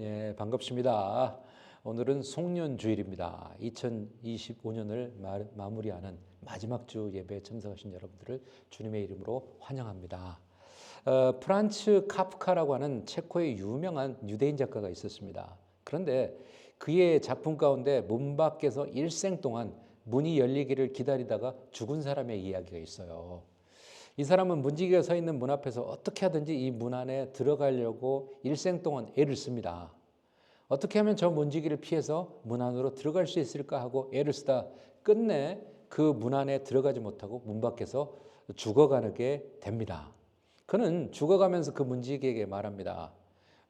예, 반갑습니다. 오늘은 송년주일입니다. 2025년을 마무리하는 마지막 주 예배에 참석하신 여러분들을 주님의 이름으로 환영합니다. 프란츠 카프카라고 하는 체코의 유명한 유대인 작가가 있었습니다. 그런데 그의 작품 가운데 문 밖에서 일생 동안 문이 열리기를 기다리다가 죽은 사람의 이야기가 있어요. 이 사람은 문지기가 서 있는 문 앞에서 어떻게 하든지 이 문 안에 들어가려고 일생 동안 애를 씁니다. 어떻게 하면 저 문지기를 피해서 문 안으로 들어갈 수 있을까 하고 애를 쓰다 끝내 그 문 안에 들어가지 못하고 문 밖에서 죽어가게 됩니다. 그는 죽어가면서 그 문지기에게 말합니다.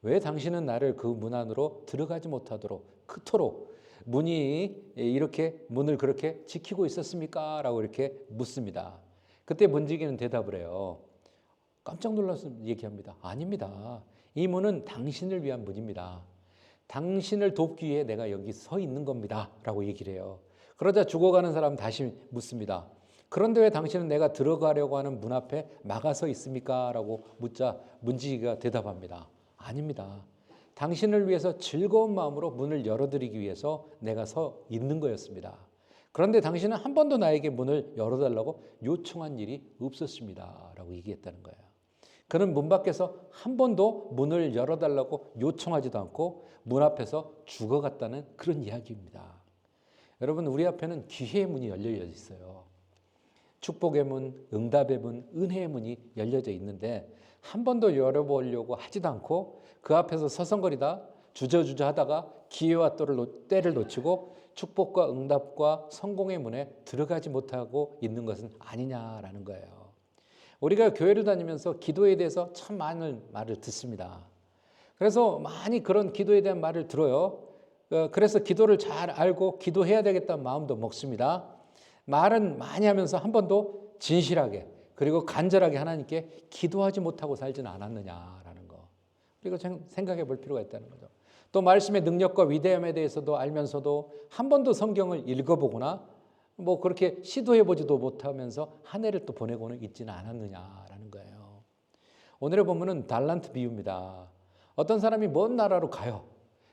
왜 당신은 나를 그 문 안으로 들어가지 못하도록 그토록 문이 이렇게 문을 그렇게 지키고 있었습니까? 라고 이렇게 묻습니다. 그때 문지기는 대답을 해요. 깜짝 놀라서 얘기합니다. 아닙니다. 이 문은 당신을 위한 문입니다. 당신을 돕기 위해 내가 여기 서 있는 겁니다. 라고 얘기를 해요. 그러자 죽어가는 사람은 다시 묻습니다. 그런데 왜 당신은 내가 들어가려고 하는 문 앞에 막아서 있습니까? 라고 묻자 문지기가 대답합니다. 아닙니다. 당신을 위해서 즐거운 마음으로 문을 열어드리기 위해서 내가 서 있는 거였습니다. 그런데 당신은 한 번도 나에게 문을 열어달라고 요청한 일이 없었습니다. 라고 얘기했다는 거예요. 그는 문 밖에서 한 번도 문을 열어달라고 요청하지도 않고 문 앞에서 죽어갔다는 그런 이야기입니다. 여러분, 우리 앞에는 기회의 문이 열려 있어요. 축복의 문, 응답의 문, 은혜의 문이 열려져 있는데 한 번도 열어보려고 하지도 않고 그 앞에서 서성거리다 주저주저 하다가 기회와 때를 놓치고 축복과 응답과 성공의 문에 들어가지 못하고 있는 것은 아니냐라는 거예요. 우리가 교회를 다니면서 기도에 대해서 참 많은 말을 듣습니다. 그래서 많이 그런 기도에 대한 말을 들어요. 그래서 기도를 잘 알고 기도해야 되겠다는 마음도 먹습니다. 말은 많이 하면서 한 번도 진실하게 그리고 간절하게 하나님께 기도하지 못하고 살지는 않았느냐라는 거. 그리고 생각해 볼 필요가 있다는 거죠. 또 말씀의 능력과 위대함에 대해서도 알면서도 한 번도 성경을 읽어보거나 뭐 그렇게 시도해보지도 못하면서 한 해를 또 보내고는 있지는 않았느냐라는 거예요. 오늘의 본문은 달란트 비유입니다. 어떤 사람이 먼 나라로 가요.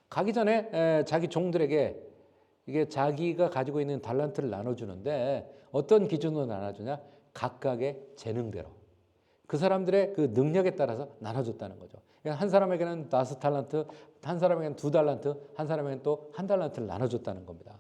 가기 전에 자기 종들에게 이게 자기가 가지고 있는 달란트를 나눠주는데 어떤 기준으로 나눠주냐? 각각의 재능대로. 그 사람들의 그 능력에 따라서 나눠줬다는 거죠. 한 사람에게는 5달란트, 한 사람에게는 2달란트, 한 사람에게는 또 1달란트를 나눠줬다는 겁니다.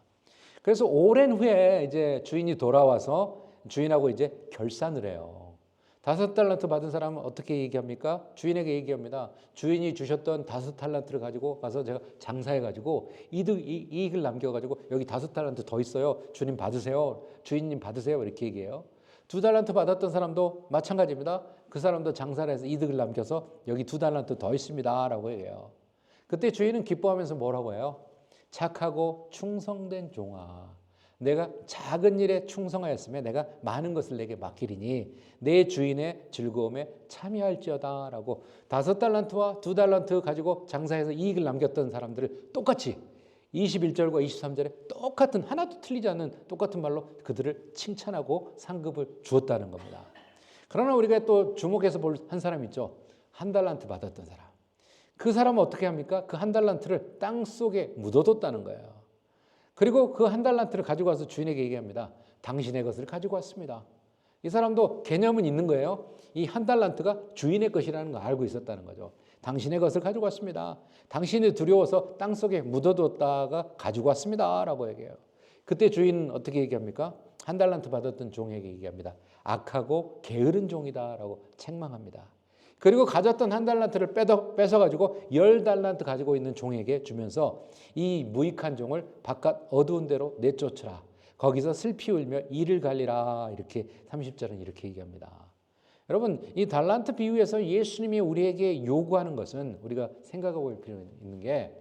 그래서 오랜 후에 이제 주인이 돌아와서 주인하고 이제 결산을 해요. 5달란트 받은 사람은 어떻게 얘기합니까? 주인에게 얘기합니다. 주인이 주셨던 5달란트를 가지고 가서 제가 장사해가지고 이익을 남겨가지고 여기 5달란트 더 있어요. 주님 받으세요. 주인님 받으세요. 이렇게 얘기해요. 2달란트 받았던 사람도 마찬가지입니다. 그 사람도 장사를 해서 이득을 남겨서 여기 2달란트 더 있습니다. 라고 얘기해요. 그때 주인은 기뻐하면서 뭐라고 해요? 착하고 충성된 종아, 내가 작은 일에 충성하였으면 내가 많은 것을 내게 맡기리니 내 주인의 즐거움에 참여할지어다 라고 5달란트와 2달란트 가지고 장사해서 이익을 남겼던 사람들을 똑같이 21절과 23절에 똑같은 하나도 틀리지 않는 똑같은 말로 그들을 칭찬하고 상급을 주었다는 겁니다. 그러나 우리가 또 주목해서 볼 한 사람 있죠. 1달란트 받았던 사람. 그 사람은 어떻게 합니까? 그 1달란트를 땅속에 묻어뒀다는 거예요. 그리고 그 1달란트를 가지고 와서 주인에게 얘기합니다. 당신의 것을 가지고 왔습니다. 이 사람도 개념은 있는 거예요. 이 1달란트가 주인의 것이라는 걸 알고 있었다는 거죠. 당신의 것을 가지고 왔습니다. 당신이 두려워서 땅속에 묻어뒀다가 가지고 왔습니다. 라고 얘기해요. 그때 주인은 어떻게 얘기합니까? 1달란트 받았던 종에게 얘기합니다. 악하고 게으른 종이다 라고 책망합니다. 그리고 가졌던 1달란트를 뺏어가지고 10달란트 가지고 있는 종에게 주면서 이 무익한 종을 바깥 어두운 데로 내쫓으라. 거기서 슬피 울며 이를 갈리라. 이렇게 30절은 이렇게 얘기합니다. 여러분, 이 달란트 비유에서 예수님이 우리에게 요구하는 것은 우리가 생각해 볼 필요가 있는 게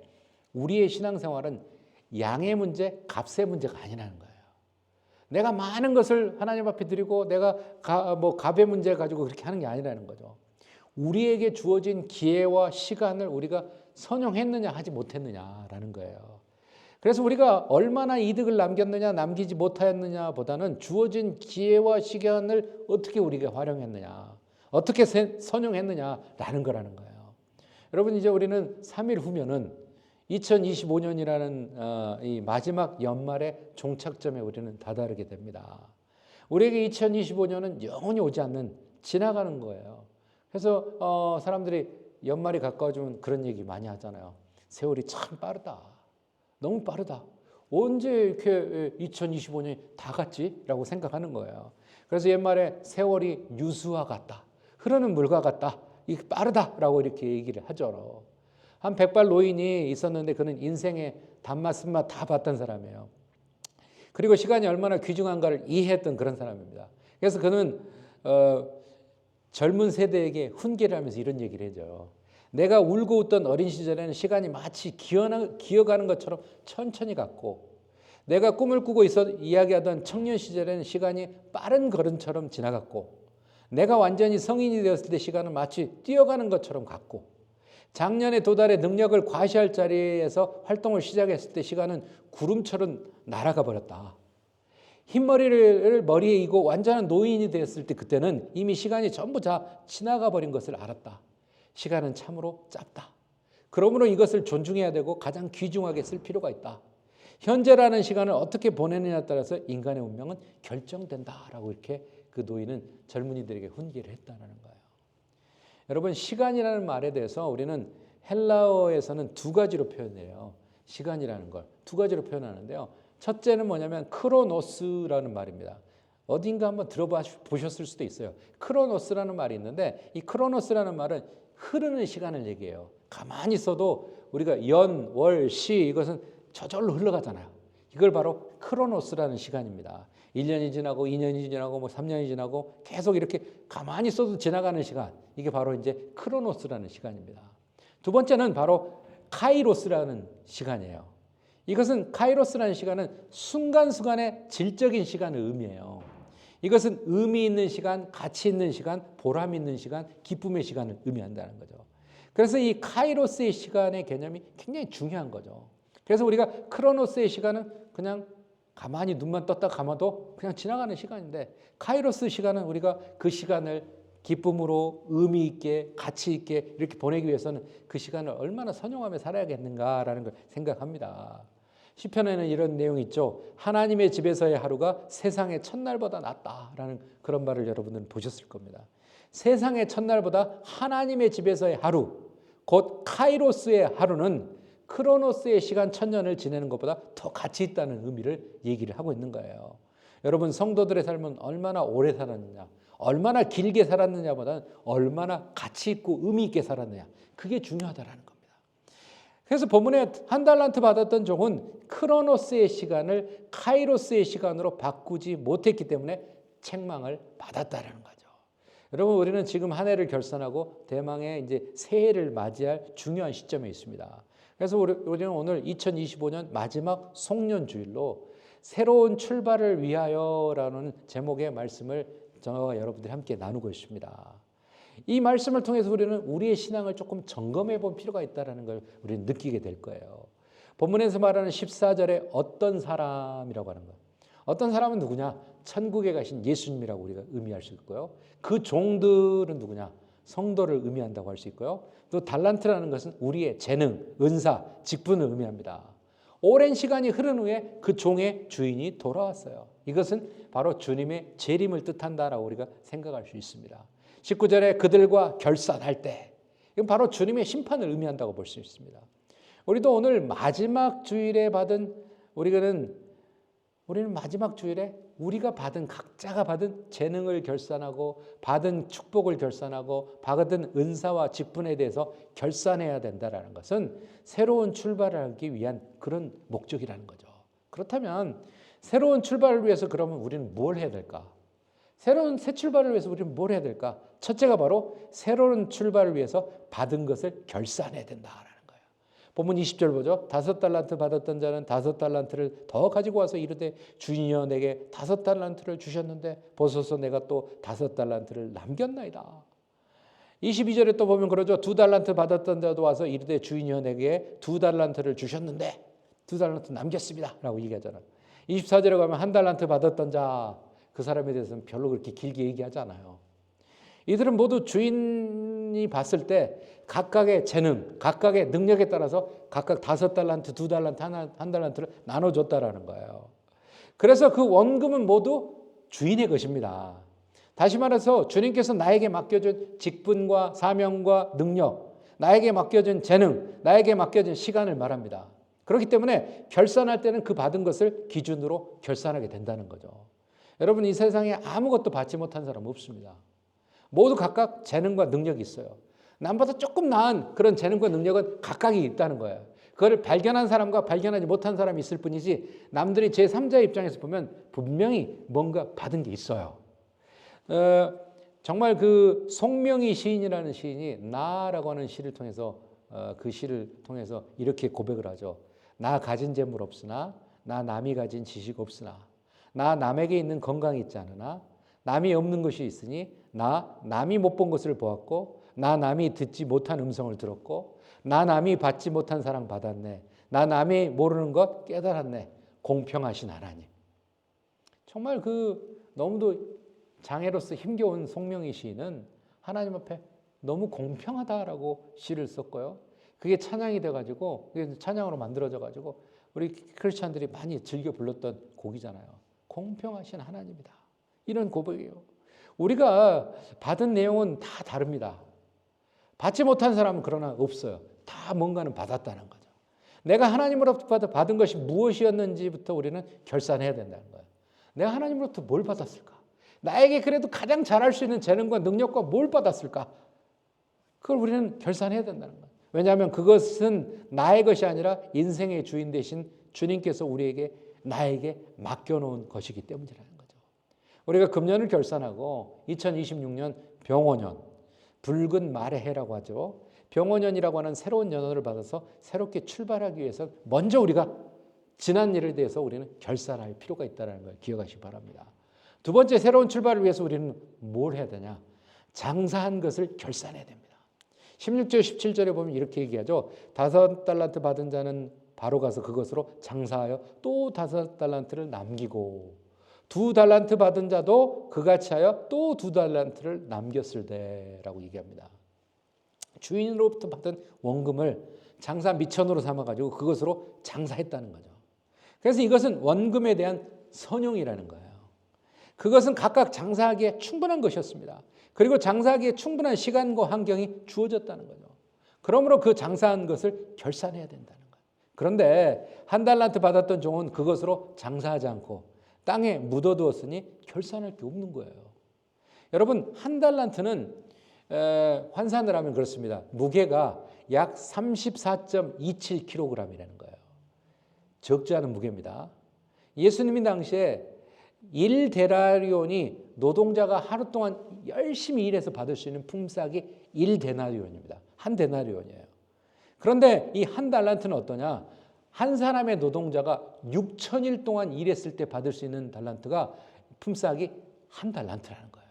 우리의 신앙생활은 양의 문제, 값의 문제가 아니라는 거예요. 내가 많은 것을 하나님 앞에 드리고 내가 값의 문제 가지고 그렇게 하는 게 아니라는 거죠. 우리에게 주어진 기회와 시간을 우리가 선용했느냐 하지 못했느냐라는 거예요. 그래서 우리가 얼마나 이득을 남겼느냐 남기지 못하였느냐 보다는 주어진 기회와 시간을 어떻게 우리가 활용했느냐 어떻게 선용했느냐라는 거라는 거예요. 여러분, 이제 우리는 3일 후면은 2025년이라는 이 마지막 연말의 종착점에 우리는 다다르게 됩니다. 우리에게 2025년은 영원히 오지 않는 지나가는 거예요. 그래서 사람들이 연말이 가까워지면 그런 얘기 많이 하잖아요. 세월이 참 빠르다. 너무 빠르다. 언제 이렇게 2025년이 다 갔지? 라고 생각하는 거예요. 그래서 옛말에 세월이 유수와 같다. 흐르는 물과 같다. 이게 빠르다라고 이렇게 얘기를 하죠. 한 백발 노인이 있었는데 그는 인생의 단맛 쓴맛 다 봤던 사람이에요. 그리고 시간이 얼마나 귀중한가를 이해했던 그런 사람입니다. 그래서 그는 젊은 세대에게 훈계를 하면서 이런 얘기를 해줘요. 내가 울고 웃던 어린 시절에는 시간이 마치 기어가는 것처럼 천천히 갔고, 내가 꿈을 꾸고 있어 이야기하던 청년 시절에는 시간이 빠른 걸음처럼 지나갔고, 내가 완전히 성인이 되었을 때 시간은 마치 뛰어가는 것처럼 갔고, 작년에 도달해 능력을 과시할 자리에서 활동을 시작했을 때 시간은 구름처럼 날아가 버렸다. 흰머리를 머리에 이고 완전한 노인이 되었을 때 그때는 이미 시간이 전부 다 지나가 버린 것을 알았다. 시간은 참으로 짧다. 그러므로 이것을 존중해야 되고 가장 귀중하게 쓸 필요가 있다. 현재라는 시간을 어떻게 보내느냐에 따라서 인간의 운명은 결정된다라고 이렇게 그 노인은 젊은이들에게 훈계를 했다는 거예요. 여러분, 시간이라는 말에 대해서 우리는 헬라어에서는 두 가지로 표현해요. 시간이라는 걸 두 가지로 표현하는데요. 첫째는 뭐냐면 크로노스라는 말입니다. 어딘가 한번 들어보셨을 수도 있어요. 크로노스라는 말이 있는데 이 크로노스라는 말은 흐르는 시간을 얘기해요. 가만히 있어도 우리가 연, 월, 시 이것은 저절로 흘러가잖아요. 이걸 바로 크로노스라는 시간입니다. 1년이 지나고 2년이 지나고 뭐 3년이 지나고 계속 이렇게 가만히 있어도 지나가는 시간. 이게 바로 이제 크로노스라는 시간입니다. 두 번째는 바로 카이로스라는 시간이에요. 이것은 카이로스라는 시간은 순간순간의 질적인 시간을 의미해요. 이것은 의미 있는 시간, 가치 있는 시간, 보람 있는 시간, 기쁨의 시간을 의미한다는 거죠. 그래서 이 카이로스의 시간의 개념이 굉장히 중요한 거죠. 그래서 우리가 크로노스의 시간은 그냥 가만히 눈만 떴다 감아도 그냥 지나가는 시간인데, 카이로스 시간은 우리가 그 시간을 기쁨으로 의미 있게 가치 있게 이렇게 보내기 위해서는 그 시간을 얼마나 선용하며 살아야겠는가라는 걸 생각합니다. 시편에는 이런 내용이 있죠. 하나님의 집에서의 하루가 세상의 첫날보다 낫다라는 그런 말을 여러분들은 보셨을 겁니다. 세상의 첫날보다 하나님의 집에서의 하루, 곧 카이로스의 하루는 크로노스의 시간 1000년을 지내는 것보다 더 가치 있다는 의미를 얘기를 하고 있는 거예요. 여러분, 성도들의 삶은 얼마나 오래 살았느냐, 얼마나 길게 살았느냐보다는 얼마나 가치 있고 의미 있게 살았느냐, 그게 중요하다라는 겁니다. 그래서 본문에 한 달란트 받았던 종은 크로노스의 시간을 카이로스의 시간으로 바꾸지 못했기 때문에 책망을 받았다라는 거죠. 여러분, 우리는 지금 한 해를 결산하고 대망의 이제 새해를 맞이할 중요한 시점에 있습니다. 그래서 우리는 오늘 2025년 마지막 송년주일로 새로운 출발을 위하여라는 제목의 말씀을 저와 여러분들이 함께 나누고 있습니다. 이 말씀을 통해서 우리는 우리의 신앙을 조금 점검해 볼 필요가 있다는 걸 우리는 느끼게 될 거예요. 본문에서 말하는 14절에 어떤 사람이라고 하는 거예요. 어떤 사람은 누구냐? 천국에 가신 예수님이라고 우리가 의미할 수 있고요. 그 종들은 누구냐? 성도를 의미한다고 할 수 있고요. 또 달란트라는 것은 우리의 재능, 은사, 직분을 의미합니다. 오랜 시간이 흐른 후에 그 종의 주인이 돌아왔어요. 이것은 바로 주님의 재림을 뜻한다라고 우리가 생각할 수 있습니다. 19절에 그들과 결산할 때, 이건 바로 주님의 심판을 의미한다고 볼 수 있습니다. 우리도 오늘 마지막 주일에 우리는 마지막 주일에 우리가 각자가 받은 재능을 결산하고 받은 축복을 결산하고 받은 은사와 직분에 대해서 결산해야 된다는 것은 새로운 출발을 하기 위한 그런 목적이라는 거죠. 그렇다면 새로운 출발을 위해서 그러면 우리는 뭘 해야 될까? 새로운 새 출발을 위해서 우리는 뭘 해야 될까? 첫째가 바로 새로운 출발을 위해서 받은 것을 결산해야 된다라는 거예요. 본문 20절 보죠. 5달란트 받았던 자는 5달란트를 더 가지고 와서 이르되 주인이여 내게 5달란트를 주셨는데 보소서 내가 또 5달란트를 남겼나이다. 22절에 또 보면 그러죠. 2달란트 받았던 자도 와서 이르되 주인이여 내게 2달란트를 주셨는데 2달란트 남겼습니다 라고 얘기하잖아요. 24절에 가면 1달란트 받았던 자, 그 사람에 대해서는 별로 그렇게 길게 얘기하지 않아요. 이들은 모두 주인 주인이 봤을 때 각각의 재능, 각각의 능력에 따라서 각각 5달란트, 2달란트, 한 달란트를 나눠줬다라는 거예요. 그래서 그 원금은 모두 주인의 것입니다. 다시 말해서 주님께서 나에게 맡겨준 직분과 사명과 능력, 나에게 맡겨준 재능, 나에게 맡겨준 시간을 말합니다. 그렇기 때문에 결산할 때는 그 받은 것을 기준으로 결산하게 된다는 거죠. 여러분, 이 세상에 아무것도 받지 못한 사람 없습니다. 모두 각각 재능과 능력이 있어요. 남보다 조금 나은 그런 재능과 능력은 각각이 있다는 거예요. 그걸 발견한 사람과 발견하지 못한 사람이 있을 뿐이지 남들이 제3자의 입장에서 보면 분명히 뭔가 받은 게 있어요. 정말 그 송명희 시인이라는 시인이 나라고 하는 시를 통해서 그 시를 통해서 이렇게 고백을 하죠. 나 가진 재물 없으나 나 남이 가진 지식 없으나 나 남에게 있는 건강이 있지 않으나 남이 없는 것이 있으니 나 남이 못 본 것을 보았고 나 남이 듣지 못한 음성을 들었고 나 남이 받지 못한 사랑 받았네. 나 남이 모르는 것 깨달았네. 공평하신 하나님. 정말 그 너무도 장애로서 힘겨운 송명희 시인은 하나님 앞에 너무 공평하다라고 시를 썼고요. 그게 찬양이 돼가지고 그게 찬양으로 만들어져가지고 우리 크리스찬들이 많이 즐겨 불렀던 곡이잖아요. 공평하신 하나님이다. 이런 고백이에요. 우리가 받은 내용은 다 다릅니다. 받지 못한 사람은 그러나 없어요. 다 뭔가는 받았다는 거죠. 내가 하나님으로부터 받은 것이 무엇이었는지부터 우리는 결산해야 된다는 거예요. 내가 하나님으로부터 뭘 받았을까? 나에게 그래도 가장 잘할 수 있는 재능과 능력과 뭘 받았을까? 그걸 우리는 결산해야 된다는 거예요. 왜냐하면 그것은 나의 것이 아니라 인생의 주인 되신 주님께서 우리에게 나에게 맡겨놓은 것이기 때문이라는 거죠. 우리가 금년을 결산하고 2026년 병원년, 붉은 말의 해라고 하죠. 병원년이라고 하는 새로운 연원을 받아서 새롭게 출발하기 위해서 먼저 우리가 지난 일에 대해서 우리는 결산할 필요가 있다는 걸 기억하시기 바랍니다. 두 번째 새로운 출발을 위해서 우리는 뭘 해야 되냐? 장사한 것을 결산해야 됩니다. 16절 17절에 보면 이렇게 얘기하죠. 5달란트 받은 자는 바로 가서 그것으로 장사하여 또 5달란트를 남기고 2달란트 받은 자도 그같이 하여 또 2달란트를 남겼을 때라고 얘기합니다. 주인으로부터 받은 원금을 장사 미천으로 삼아가지고 그것으로 장사했다는 거죠. 그래서 이것은 원금에 대한 선용이라는 거예요. 그것은 각각 장사하기에 충분한 것이었습니다. 그리고 장사하기에 충분한 시간과 환경이 주어졌다는 거죠. 그러므로 그 장사한 것을 결산해야 된다는 거예요. 그런데 1달란트 받았던 종은 그것으로 장사하지 않고 땅에 묻어두었으니 결산할 게 없는 거예요. 여러분, 1달란트는 환산을 하면 그렇습니다. 무게가 약 34.27kg이라는 거예요. 적지 않은 무게입니다. 예수님이 당시에 1데나리온이 노동자가 하루 동안 열심히 일해서 받을 수 있는 품삯이 1데나리온입니다. 한 데나리온이에요. 그런데 이 1달란트는 어떠냐? 한 사람의 노동자가 6,000일 동안 일했을 때 받을 수 있는 달란트가 품삯이 1달란트라는 거예요.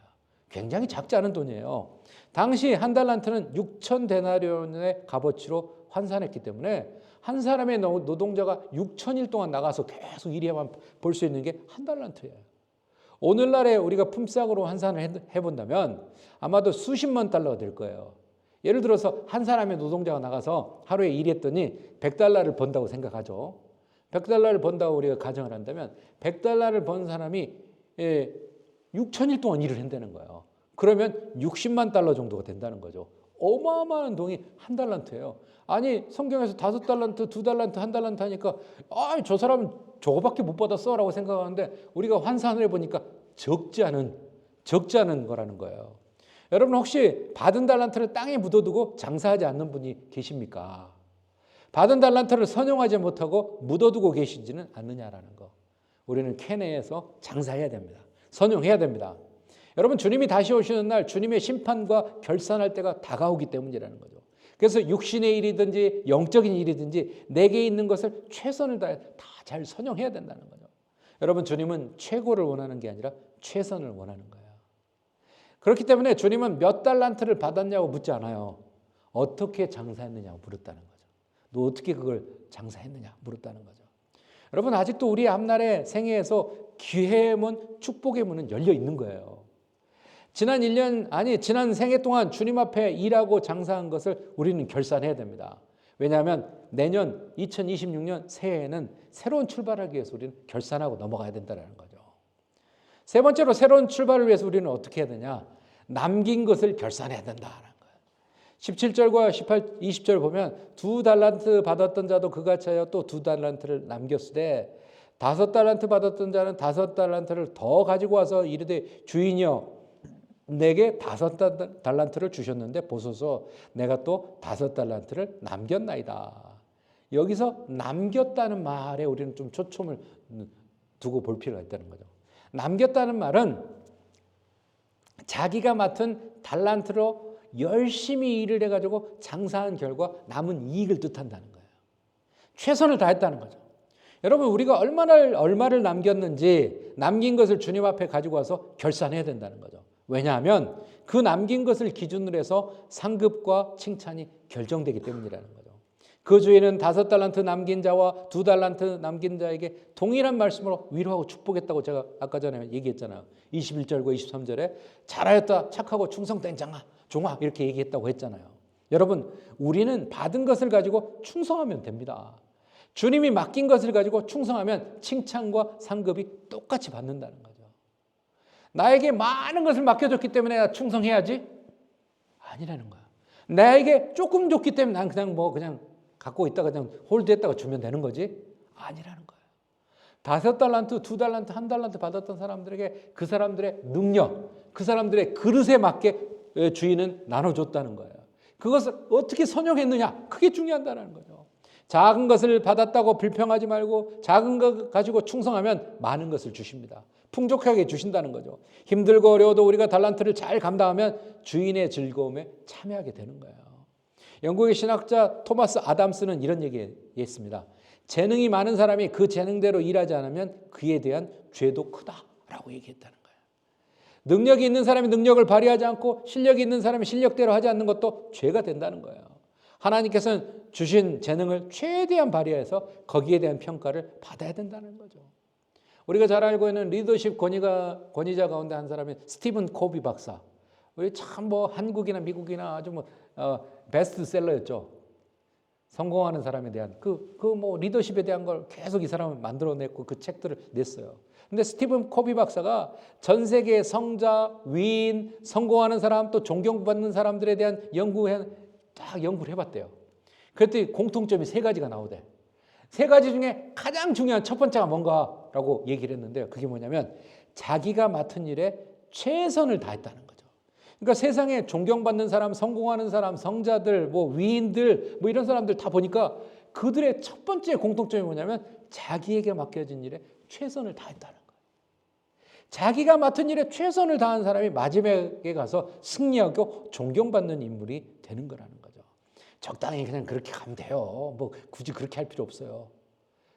굉장히 작지 않은 돈이에요. 당시 1달란트는 6,000데나리온의 값어치로 환산했기 때문에 한 사람의 노동자가 6,000일 동안 나가서 계속 일해야만 볼 수 있는 게 1달란트예요. 오늘날에 우리가 품삯으로 환산을 해본다면 아마도 수십만 달러가 될 거예요. 예를 들어서 한 사람의 노동자가 나가서 하루에 일했더니 100달러를 번다고 생각하죠. 100달러를 번다고 우리가 가정을 한다면 100달러를 번 사람이 6,000일 동안 일을 한다는 거예요. 그러면 60만 달러 정도가 된다는 거죠. 어마어마한 돈이 1달란트예요. 아니, 성경에서 5달란트, 2달란트, 1달란트 하니까 저 사람은 저거밖에 못 받았어 라고 생각하는데 우리가 환산을 해보니까 적지 않은 거라는 거예요. 여러분, 혹시 받은 달란트를 땅에 묻어두고 장사하지 않는 분이 계십니까? 받은 달란트를 선용하지 못하고 묻어두고 계시지는 않느냐라는 거. 우리는 캔에서 장사해야 됩니다. 선용해야 됩니다. 여러분, 주님이 다시 오시는 날 주님의 심판과 결산할 때가 다가오기 때문이라는 거죠. 그래서 육신의 일이든지 영적인 일이든지 내게 있는 것을 최선을 다해 다 잘 선용해야 된다는 거죠. 여러분, 주님은 최고를 원하는 게 아니라 최선을 원하는 거예요. 그렇기 때문에 주님은 몇 달란트를 받았냐고 묻지 않아요. 어떻게 장사했느냐고 물었다는 거죠. 너 어떻게 그걸 장사했느냐 물었다는 거죠. 여러분, 아직도 우리 앞날의 생애에서 기회의 문, 축복의 문은 열려 있는 거예요. 지난 1년, 아니 지난 생애 동안 주님 앞에 일하고 장사한 것을 우리는 결산해야 됩니다. 왜냐하면 내년 2026년 새해에는 새로운 출발하기 위해서 우리는 결산하고 넘어가야 된다는 거죠. 세 번째로 새로운 출발을 위해서 우리는 어떻게 해야 되냐? 남긴 것을 결산해야 된다는 거예요. 17절과 18, 20절 보면 2달란트 받았던 자도 그같이 하여 또 2달란트를 남겼으되 5달란트 받았던 자는 5달란트를 더 가지고 와서 이르되 주인이여 내게 5달란트를 주셨는데 보소서 내가 또 5달란트를 남겼나이다. 여기서 남겼다는 말에 우리는 좀 초점을 두고 볼 필요가 있다는 거죠. 남겼다는 말은 자기가 맡은 달란트로 열심히 일을 해가지고 장사한 결과 남은 이익을 뜻한다는 거예요. 최선을 다했다는 거죠. 여러분 우리가 얼마를 남겼는지 남긴 것을 주님 앞에 가지고 와서 결산해야 된다는 거죠. 왜냐하면 그 남긴 것을 기준으로 해서 상급과 칭찬이 결정되기 때문이라는 거죠. 그 주인은 5달란트 남긴 자와 2달란트 남긴 자에게 동일한 말씀으로 위로하고 축복했다고 제가 아까 전에 얘기했잖아요. 21절과 23절에 잘하였다 착하고 충성된 종아 이렇게 얘기했다고 했잖아요. 여러분 우리는 받은 것을 가지고 충성하면 됩니다. 주님이 맡긴 것을 가지고 충성하면 칭찬과 상급이 똑같이 받는다는 거죠. 나에게 많은 것을 맡겨줬기 때문에 나 충성해야지? 아니라는 거야. 나에게 조금 줬기 때문에 난 그냥 갖고 있다가 그냥 홀드했다가 주면 되는 거지? 아니라는 거야. 5달란트, 2달란트, 1달란트 받았던 사람들에게 그 사람들의 능력, 그 사람들의 그릇에 맞게 주인은 나눠줬다는 거예요. 그것을 어떻게 선용했느냐? 그게 중요하다는 거죠. 작은 것을 받았다고 불평하지 말고 작은 것 가지고 충성하면 많은 것을 주십니다. 풍족하게 주신다는 거죠. 힘들고 어려워도 우리가 달란트를 잘 감당하면 주인의 즐거움에 참여하게 되는 거예요. 영국의 신학자 토마스 아담스는 이런 얘기했습니다. 재능이 많은 사람이 그 재능대로 일하지 않으면 그에 대한 죄도 크다라고 얘기했다는 거예요. 능력이 있는 사람이 능력을 발휘하지 않고 실력이 있는 사람이 실력대로 하지 않는 것도 죄가 된다는 거예요. 하나님께서는 주신 재능을 최대한 발휘해서 거기에 대한 평가를 받아야 된다는 거죠. 우리가 잘 알고 있는 리더십 권위자 가운데 한 사람이 스티븐 코비 박사. 우리 참 한국이나 미국이나 아주 베스트셀러였죠. 성공하는 사람에 대한 리더십에 대한 걸 계속 이 사람은 만들어냈고 그 책들을 냈어요. 근데 스티븐 코비 박사가 전 세계의 성자, 위인, 성공하는 사람 또 존경받는 사람들에 대한 연구를 해봤대요. 그랬더니 공통점이 3가지가 나오대. 3가지 중에 가장 중요한 첫 번째가 뭔가라고 얘기를 했는데요. 그게 뭐냐면 자기가 맡은 일에 최선을 다했다는 거죠. 그러니까 세상에 존경받는 사람, 성공하는 사람, 성자들, 위인들, 이런 사람들 다 보니까 그들의 첫 번째 공통점이 뭐냐면 자기에게 맡겨진 일에 최선을 다했다는 거예요. 자기가 맡은 일에 최선을 다한 사람이 마지막에 가서 승리하고 존경받는 인물이 되는 거라는 거죠. 적당히 그냥 그렇게 가면 돼요. 굳이 그렇게 할 필요 없어요.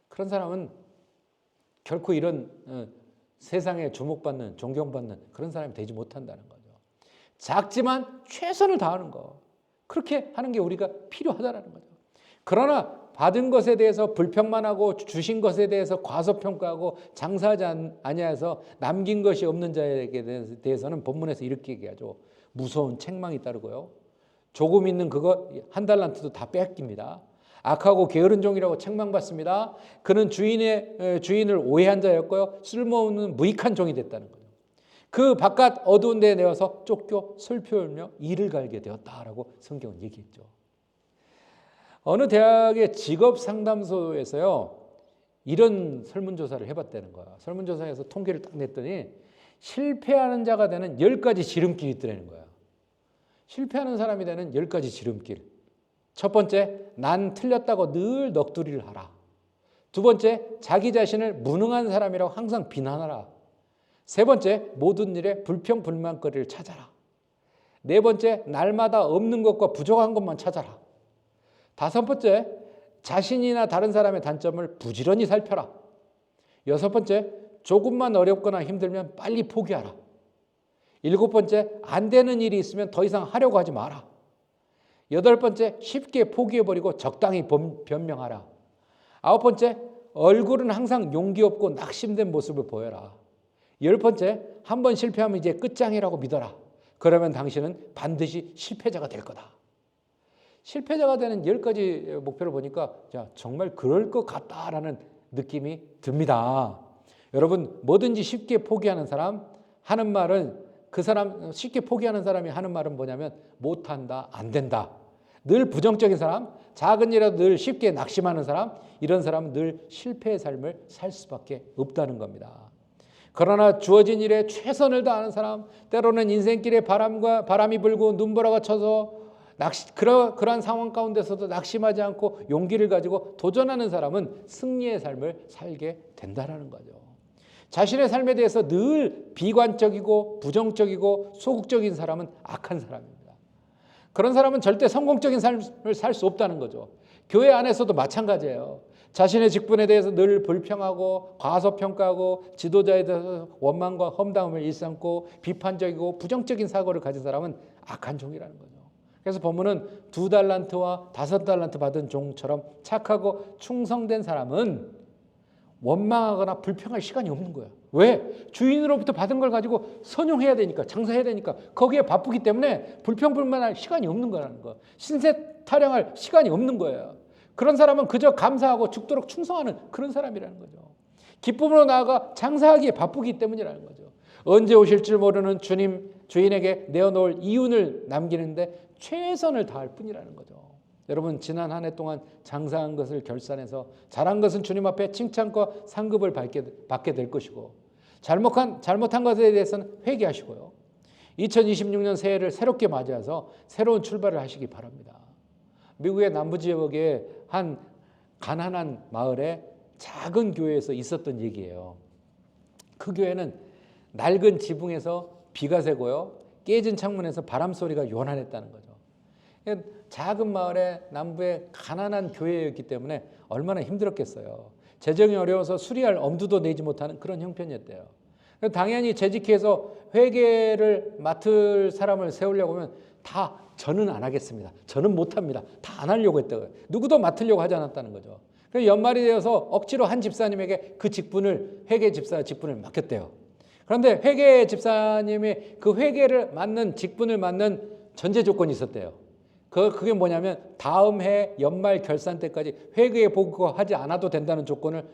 그런 사람은 결코 이런 세상에 주목받는, 존경받는 그런 사람이 되지 못한다는 거죠. 작지만 최선을 다하는 거. 그렇게 하는 게 우리가 필요하다는 거죠. 그러나 받은 것에 대해서 불평만 하고 주신 것에 대해서 과소평가하고 장사하지 아니해서 남긴 것이 없는 자에게 대해서는 본문에서 이렇게 얘기하죠. 무서운 책망이 따르고요. 조금 있는 그거 1달란트도 다 뺏깁니다. 악하고 게으른 종이라고 책망받습니다. 그는 주인을 오해한 자였고요. 쓸모없는 무익한 종이 됐다는 거예요. 그 바깥 어두운 데에 내어서 쫓겨 슬피 울며 이를 갈게 되었다라고 성경은 얘기했죠. 어느 대학의 직업상담소에서요. 이런 설문조사를 해봤다는 거야. 설문조사에서 통계를 딱 냈더니 실패하는 자가 되는 10가지 지름길이 있더라는 거야. 실패하는 사람이 되는 10가지 지름길. 첫 번째, 난 틀렸다고 늘 넋두리를 하라. 두 번째, 자기 자신을 무능한 사람이라고 항상 비난하라. 세 번째, 모든 일에 불평, 불만거리를 찾아라. 네 번째, 날마다 없는 것과 부족한 것만 찾아라. 다섯 번째, 자신이나 다른 사람의 단점을 부지런히 살펴라. 여섯 번째, 조금만 어렵거나 힘들면 빨리 포기하라. 7번째, 안 되는 일이 있으면 더 이상 하려고 하지 마라. 8번째, 쉽게 포기해버리고 적당히 변명하라. 9번째, 얼굴은 항상 용기 없고 낙심된 모습을 보여라. 10번째, 한번 실패하면 이제 끝장이라고 믿어라. 그러면 당신은 반드시 실패자가 될 거다. 실패자가 되는 10가지 목표를 보니까 정말 그럴 것 같다라는 느낌이 듭니다. 여러분, 뭐든지 쉽게 포기하는 사람 하는 말은, 그 사람 쉽게 포기하는 사람이 하는 말은 뭐냐면 못한다, 안 된다. 늘 부정적인 사람, 작은 일이라도 늘 쉽게 낙심하는 사람, 이런 사람은 늘 실패의 삶을 살 수밖에 없다는 겁니다. 그러나 주어진 일에 최선을 다하는 사람, 때로는 인생길에 바람이 불고 눈보라가 쳐서 그러한 상황 가운데서도 낙심하지 않고 용기를 가지고 도전하는 사람은 승리의 삶을 살게 된다는 거죠. 자신의 삶에 대해서 늘 비관적이고 부정적이고 소극적인 사람은 악한 사람입니다. 그런 사람은 절대 성공적인 삶을 살 수 없다는 거죠. 교회 안에서도 마찬가지예요. 자신의 직분에 대해서 늘 불평하고 과소평가하고 지도자에 대해서 원망과 험담을 일삼고 비판적이고 부정적인 사고를 가진 사람은 악한 종이라는 거죠. 그래서 본문은 2달란트와 5달란트 받은 종처럼 착하고 충성된 사람은 원망하거나 불평할 시간이 없는 거예요. 왜? 주인으로부터 받은 걸 가지고 선용해야 되니까, 장사해야 되니까 거기에 바쁘기 때문에 불평불만할 시간이 없는 거라는 거. 신세 타령할 시간이 없는 거예요. 그런 사람은 그저 감사하고 죽도록 충성하는 그런 사람이라는 거죠. 기쁨으로 나아가 장사하기에 바쁘기 때문이라는 거죠. 언제 오실 줄 모르는 주인에게 내어놓을 이윤을 남기는데 최선을 다할 뿐이라는 거죠. 여러분, 지난 한 해 동안 장사한 것을 결산해서 잘한 것은 주님 앞에 칭찬과 상급을 받게 될 것이고, 잘못한 것에 대해서는 회개하시고요. 2026년 새해를 새롭게 맞이해서 새로운 출발을 하시기 바랍니다. 미국의 남부 지역의 한 가난한 마을에 작은 교회에서 있었던 얘기예요. 그 교회는 낡은 지붕에서 비가 새고요, 깨진 창문에서 바람 소리가 요란했다는 거죠. 작은 마을의 남부의 가난한 교회였기 때문에 얼마나 힘들었겠어요. 재정이 어려워서 수리할 엄두도 내지 못하는 그런 형편이었대요. 당연히 재직해서 회계를 맡을 사람을 세우려고 하면 다 저는 안 하겠습니다, 저는 못합니다, 다 안 하려고 했다고요. 누구도 맡으려고 하지 않았다는 거죠. 그래서 연말이 되어서 억지로 한 집사님에게 그 직분을, 회계 집사 직분을 맡겼대요. 그런데 회계 집사님이 그 회계를 맡는 직분을 맡는 전제 조건이 있었대요. 그게 뭐냐면 다음 해 연말 결산 때까지 회계 보고하지 않아도 된다는 조건을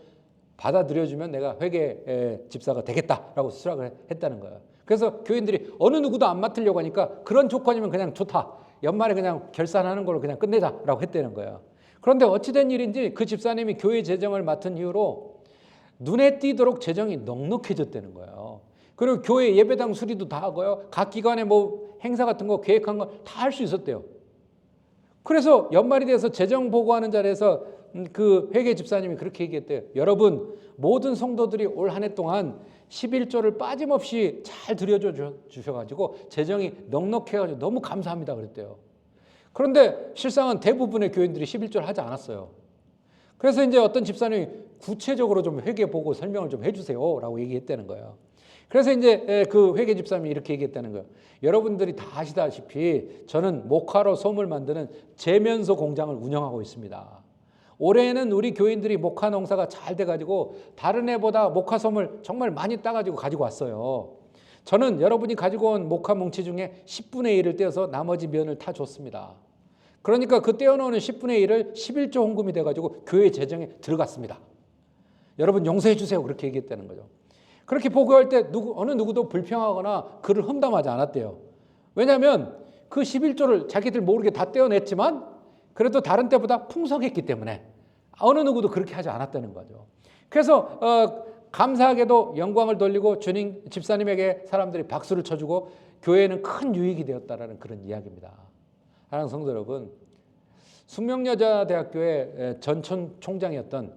받아들여주면 내가 회계 집사가 되겠다라고 수락을 했다는 거예요. 그래서 교인들이 어느 누구도 안 맡으려고 하니까 그런 조건이면 그냥 좋다, 연말에 그냥 결산하는 걸로 그냥 끝내자라고 했다는 거예요. 그런데 어찌된 일인지 그 집사님이 교회 재정을 맡은 이후로 눈에 띄도록 재정이 넉넉해졌다는 거예요. 그리고 교회 예배당 수리도 다 하고요, 각 기관의 뭐 행사 같은 거 계획한 거 다 할 수 있었대요. 그래서 연말이 돼서 재정 보고하는 자리에서 그 회계 집사님이 그렇게 얘기했대요. 여러분, 모든 성도들이 올 한 해 동안 11조를 빠짐없이 잘 들여주셔가지고 재정이 넉넉해가지고 너무 감사합니다 그랬대요. 그런데 실상은 대부분의 교인들이 11조를 하지 않았어요. 그래서 이제 어떤 집사님이 구체적으로 좀 회계 보고 설명을 좀 해주세요라고 얘기했다는 거예요. 그래서 이제 그 회계 집사님이 이렇게 얘기했다는 거예요. 여러분들이 다 아시다시피 저는 목화로 솜을 만드는 제면소 공장을 운영하고 있습니다. 올해는 우리 교인들이 목화 농사가 잘 돼가지고 다른 해보다 목화솜을 정말 많이 따가지고 가지고 왔어요. 저는 여러분이 가지고 온 목화 뭉치 중에 10분의 1을 떼어서 나머지 면을 타 줬습니다. 그러니까 그 떼어놓은 10분의 1을 11조 헌금이 돼가지고 교회 재정에 들어갔습니다. 여러분 용서해 주세요, 그렇게 얘기했다는 거죠. 그렇게 보고할 때 어느 누구도 불평하거나 그를 험담하지 않았대요. 왜냐하면 그 11조를 자기들 모르게 다 떼어냈지만 그래도 다른 때보다 풍성했기 때문에 어느 누구도 그렇게 하지 않았다는 거죠. 그래서 감사하게도 영광을 돌리고 주님 집사님에게 사람들이 박수를 쳐주고 교회는 큰 유익이 되었다라는 그런 이야기입니다. 사랑하는 성도 여러분, 숙명여자대학교의 전 총장이었던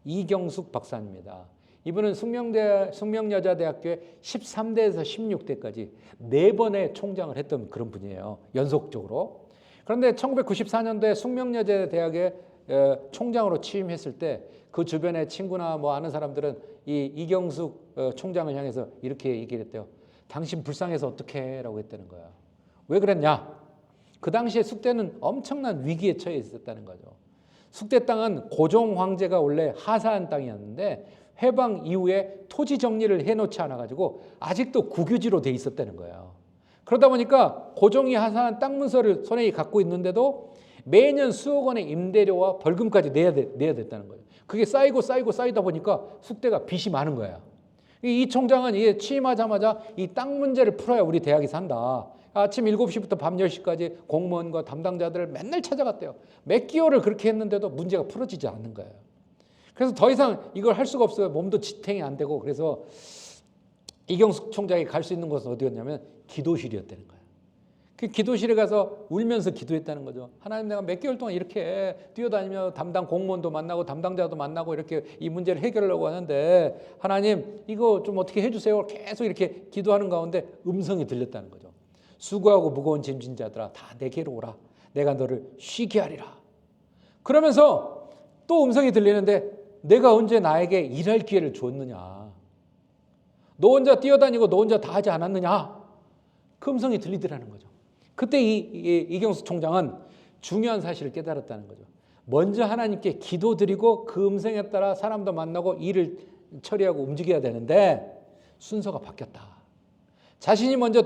이경숙 박사입니다. 이분은 숙명여자대학교의 13대에서 16대까지 4번의 총장을 했던 그런 분이에요, 연속적으로. 그런데 1994년도에 숙명여자대학의 총장으로 취임했을 때 그 주변의 친구나 뭐 아는 사람들은 이 이경숙 총장을 향해서 이렇게 얘기를 했대요. 당신 불쌍해서 어떡해? 라고 했다는 거야. 왜 그랬냐? 그 당시에 숙대는 엄청난 위기에 처해 있었다는 거죠. 숙대 땅은 고종 황제가 원래 하사한 땅이었는데 해방 이후에 토지 정리를 해놓지 않아가지고 아직도 국유지로 돼 있었다는 거예요. 그러다 보니까 고종이 하사한 땅 문서를 손에 갖고 있는데도 매년 수억 원의 임대료와 벌금까지 내야 됐다는 거예요. 그게 쌓이고 쌓이다 보니까 숙대가 빚이 많은 거예요. 이 총장은 이게 취임하자마자 이 땅 문제를 풀어야 우리 대학이 산다. 아침 7시부터 밤 10시까지 공무원과 담당자들을 맨날 찾아갔대요. 몇 개월을 그렇게 했는데도 문제가 풀어지지 않는 거예요. 그래서 더 이상 이걸 할 수가 없어요. 몸도 지탱이 안 되고. 그래서 이경숙 총장이 갈 수 있는 곳은 어디였냐면 기도실이었다는 거예요. 그 기도실에 가서 울면서 기도했다는 거죠. 하나님, 내가 몇 개월 동안 이렇게 뛰어다니며 담당 공무원도 만나고 담당자도 만나고 이렇게 이 문제를 해결하려고 하는데 하나님, 이거 좀 어떻게 해주세요. 계속 이렇게 기도하는 가운데 음성이 들렸다는 거죠. 수고하고 무거운 짐진 자들아, 다 내게로 오라. 내가 너를 쉬게 하리라. 그러면서 또 음성이 들리는데, 내가 언제 나에게 일할 기회를 줬느냐. 너 혼자 뛰어다니고 너 혼자 다 하지 않았느냐. 그 음성이 들리더라는 거죠. 그때 이경수 총장은 중요한 사실을 깨달았다는 거죠. 먼저 하나님께 기도드리고 그 음성에 따라 사람도 만나고 일을 처리하고 움직여야 되는데 순서가 바뀌었다. 자신이 먼저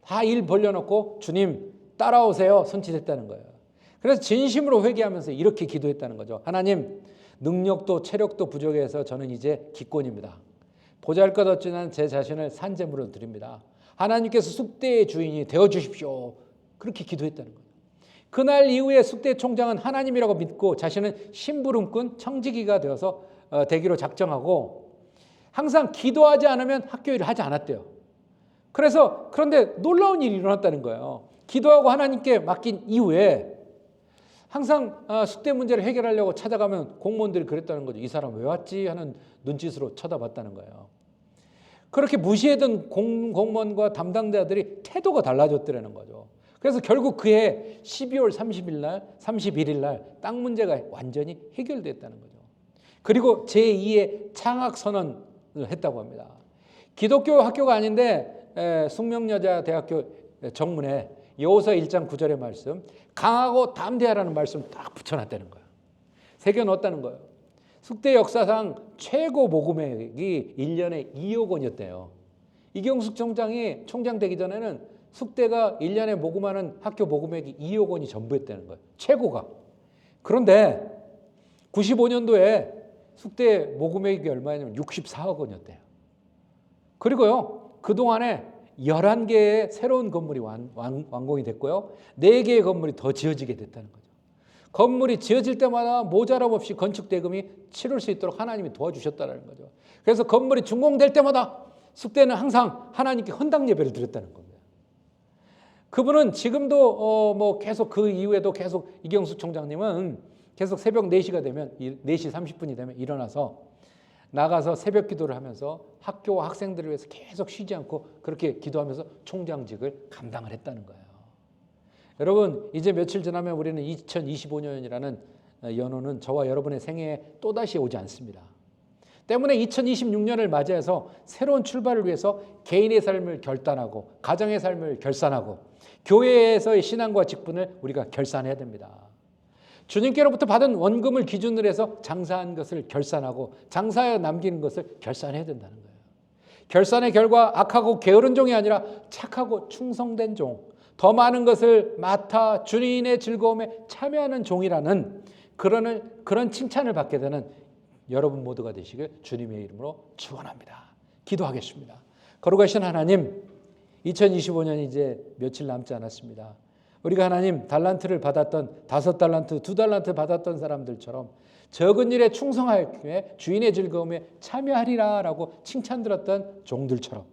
다 일 벌려놓고 주님 따라오세요 손짓했다는 거예요. 그래서 진심으로 회개하면서 이렇게 기도했다는 거죠. 하나님, 능력도 체력도 부족해서 저는 이제 기권입니다. 보잘것없지 않은 제 자신을 산제물로 드립니다. 하나님께서 숙대의 주인이 되어주십시오. 그렇게 기도했다는 거예요. 그날 이후에 숙대 총장은 하나님이라고 믿고 자신은 심부름꾼 청지기가 되어서 되기로 작정하고 항상 기도하지 않으면 학교 일을 하지 않았대요. 그런데 놀라운 일이 일어났다는 거예요. 기도하고 하나님께 맡긴 이후에 항상 숙대 문제를 해결하려고 찾아가면 공무원들이 그랬다는 거죠. 이 사람 왜 왔지 하는 눈짓으로 쳐다봤다는 거예요. 그렇게 무시했던 공무원과 담당자들이 태도가 달라졌더라는 거죠. 그래서 결국 그해 12월 30일 날, 31일 날 땅 문제가 완전히 해결됐다는 거죠. 그리고 제2의 창학선언을 했다고 합니다. 기독교 학교가 아닌데 숙명여자대학교 정문에 여호수아 1장 9절의 말씀, 강하고 담대하라는 말씀을 딱 붙여놨다는 거예요. 새겨넣었다는 거예요. 숙대 역사상 최고 모금액이 1년에 2억 원이었대요. 이경숙 총장이 총장 되기 전에는 숙대가 1년에 모금하는 학교 모금액이 2억 원이 전부였다는 거예요. 최고가. 그런데 95년도에 숙대 모금액이 얼마냐면 64억 원이었대요. 그리고요, 그동안에 11개의 새로운 건물이 완공이 됐고요. 4개의 건물이 더 지어지게 됐다는 거죠. 건물이 지어질 때마다 모자람 없이 건축 대금이 치를 수 있도록 하나님이 도와주셨다는 거죠. 그래서 건물이 준공될 때마다 숙대는 항상 하나님께 헌당 예배를 드렸다는 겁니다. 그분은 지금도 계속 그 이후에도 계속 이경수 총장님은 계속 새벽 4시가 되면 4시 30분이 되면 일어나서 나가서 새벽 기도를 하면서 학교와 학생들을 위해서 계속 쉬지 않고 그렇게 기도하면서 총장직을 감당을 했다는 거예요. 여러분, 이제 며칠 지나면 우리는 2025년이라는 연호는 저와 여러분의 생애에 또다시 오지 않습니다. 때문에 2026년을 맞이해서 새로운 출발을 위해서 개인의 삶을 결단하고 가정의 삶을 결산하고 교회에서의 신앙과 직분을 우리가 결산해야 됩니다. 주님께로부터 받은 원금을 기준으로 해서 장사한 것을 결산하고 장사하여 남기는 것을 결산해야 된다는 거예요. 결산의 결과 악하고 게으른 종이 아니라 착하고 충성된 종, 더 많은 것을 맡아 주인의 즐거움에 참여하는 종이라는 그런 칭찬을 받게 되는 여러분 모두가 되시길 주님의 이름으로 축원합니다. 기도하겠습니다. 거룩하신 하나님, 2025년이 이제 며칠 남지 않았습니다. 우리가 하나님 달란트를 받았던 5달란트, 2달란트 받았던 사람들처럼 적은 일에 충성하여 주인의 즐거움에 참여하리라라고 칭찬 들었던 종들처럼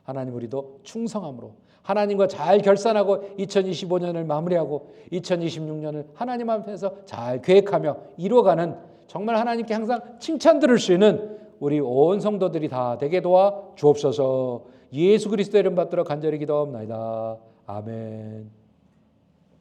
하나님, 우리도 충성함으로 하나님과 잘 결산하고 2025년을 마무리하고 2026년을 하나님 앞에서 잘 계획하며 이루어가는, 정말 하나님께 항상 칭찬 들을 수 있는 우리 온 성도들이 다 되게 도와 주옵소서. 예수 그리스도의 이름 받들어 간절히 기도하옵나이다. 아멘.